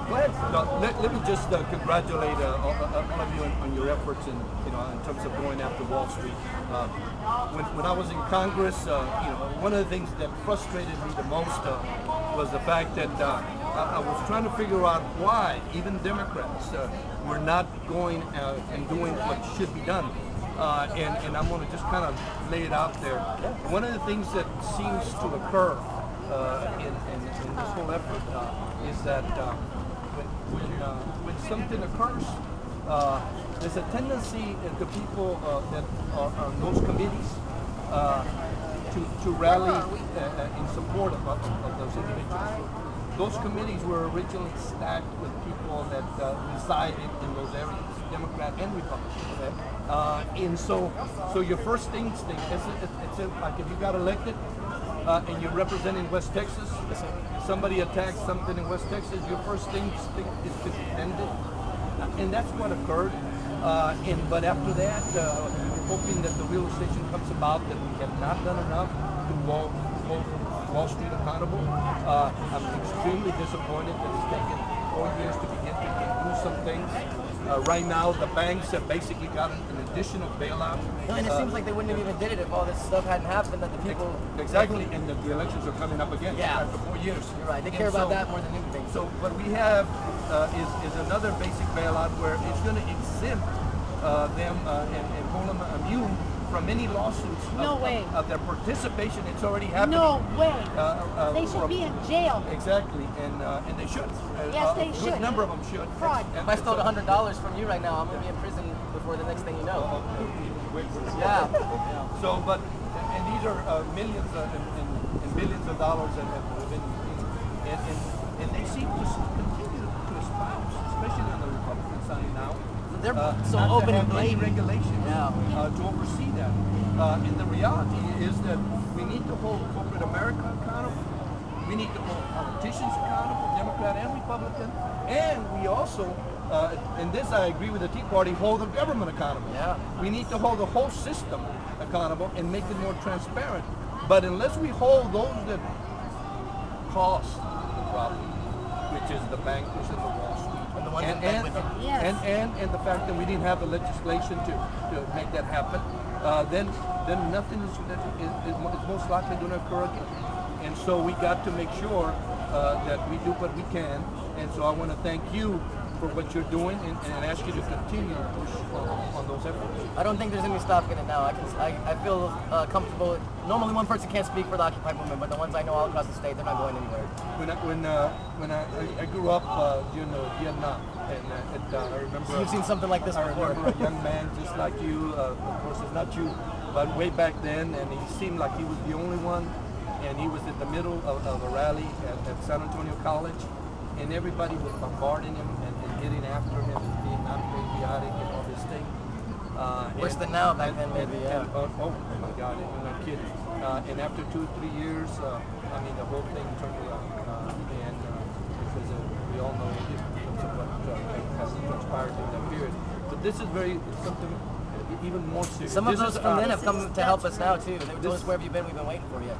Go ahead. No, let me just congratulate all of you on your efforts in terms of going after Wall Street. When I was in Congress, one of the things that frustrated me the most was the fact that I was trying to figure out why even Democrats were not going and doing what should be done. And I'm going to just kind of lay it out there. One of the things that seems to occur in this whole effort is that when something occurs, there's a tendency to people that are on those committees to rally in support of those individuals. Those committees were originally stacked with people that reside in those areas, Democrat and Republican. And so your first instinct, it's like if you got elected and you're representing West Texas, somebody attacks something in West Texas, your first instinct is to defend it. And that's what occurred. But after that, we're hoping that the realization comes about that we have not done enough to hold Wall Street accountable. I'm extremely disappointed that it's taken 4 years to begin to do some things. Right now, the banks have basically gotten an additional bailout. And it seems like they wouldn't have even did it if all this stuff hadn't happened, that the people... Exactly, and the elections are coming up again after 4 years. You're right, they care about that more than anything. So what we have is another basic bailout where it's going to exempt them and hold them immune from any lawsuits of their participation. It's already happening. No way. They should be in jail. Exactly, and they should. Yes, they should. A good number of them should. Fraud. If I stole $100 from you right now, I'm going to be in prison before the next thing you know. Yeah. So, and these are millions and billions of dollars that have been, and they seem to continue to espouse, especially on the Republican side now. They're so open and blatant regulations to oversee that. And the reality is that we need to hold corporate America accountable. We need to hold politicians accountable, Democrat and Republican. And we also, in this I agree with the Tea Party, hold the government accountable. Yeah. We need to hold the whole system accountable and make it more transparent. But unless we hold those that cause the problem, which is the bankers and the Wall Street, and the fact that we didn't have the legislation to make that happen, then nothing is most likely going to occur again. And so we got to make sure that we do what we can. And so I want to thank you for what you're doing and ask you to continue to push on those efforts. I don't think there's any stopping it now. I feel comfortable. Normally one person can't speak for the Occupy movement, but the ones I know all across the state, they're not going anywhere. When I grew up during Vietnam, and I remember... So you've seen something like this before. I remember a young man just like you, of course it's not you, but way back then, and he seemed like he was the only one, and he was in the middle of a rally at San Antonio College, and everybody was bombarding him and getting after him and being unpatriotic and all this thing. Worse than now back then, maybe, yeah. Oh my God, you're not kidding. And after 2 or 3 years, I mean, the whole thing turned around. Because we all know what has transpired in that period. But this is something even more serious. Some of those from then have come to help us now, too. They were telling us, where have you been? We've been waiting for you.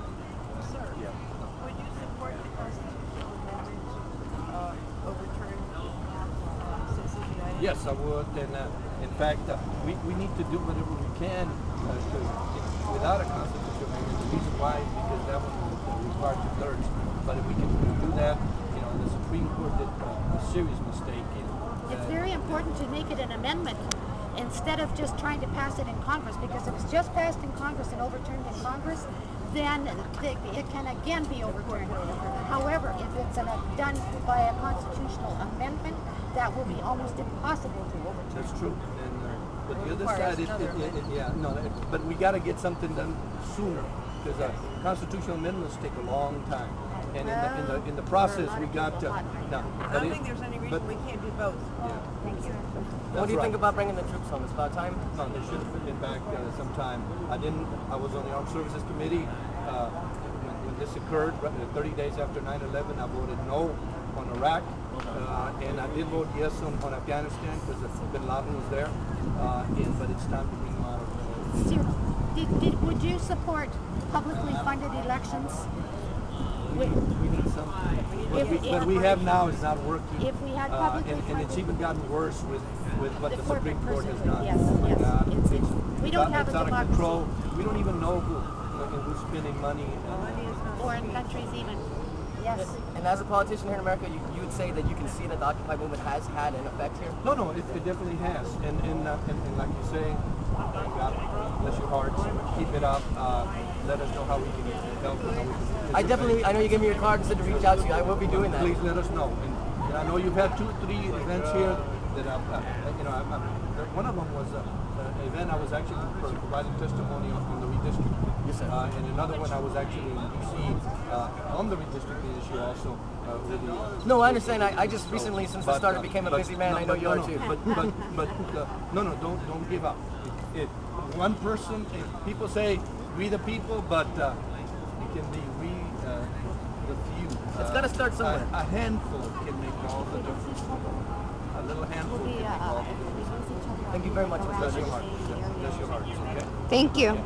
Sir, would you support the constitutional amendment overturning Citizens United? Yes, I would. And in fact, we need to do whatever we can without a constitutional amendment. The reason why is because that one would require 2/3. But if we can do that, the Supreme Court did a serious mistake. It's very important to make it an amendment instead of just trying to pass it in Congress, because if it's just passed in Congress and overturned in Congress, then it can again be overturned. However, if it's done by a constitutional amendment, that will be almost impossible to overturn. That's true. And, but the other side, but we got to get something done sooner, because constitutional amendments take a long time. And in the process, we got to... No, I don't think there's any reason we can't do both. Yeah. Thank you. What do you think about bringing the troops home? It's about time? No, they should have been back sometime. I was on the Armed Services Committee when this occurred, 30 days after 9/11. I voted no on Iraq, and I did vote yes on Afghanistan because Bin Laden was there. But it's time to bring them out of Would you support publicly funded elections? we need something. What we have now is not working. If we had publicly and it's even gotten worse with what the Supreme Court has done. Yes, Oh my yes. God. We don't have a it's out of democracy. control. We don't even know who's spending money. Foreign countries even. Yes. And as a politician here in America, you would say that you can see that the Occupy movement has had an effect here? No, it definitely has. And like you say, God bless your hearts. Keep it up. Let us know how we can help and how we can I know you gave me your card and said to reach out to you. I will be doing that. Please let us know. And I know you've had 2 or 3 events here that one of them was an event I was actually providing testimony on the redistricting. Yes, sir. And another one I was actually in D.C. On the redistricting issue also. No, I understand. I just recently, since the start, became a busy man. I know you are too. Don't give up. If one person, people say we the people, but it can be we the few. It's got to start somewhere. A handful can make all the difference. A little handful can make all the difference. Thank you very much, Mr. Bless your President. heart. Bless your heart. Okay. Thank you.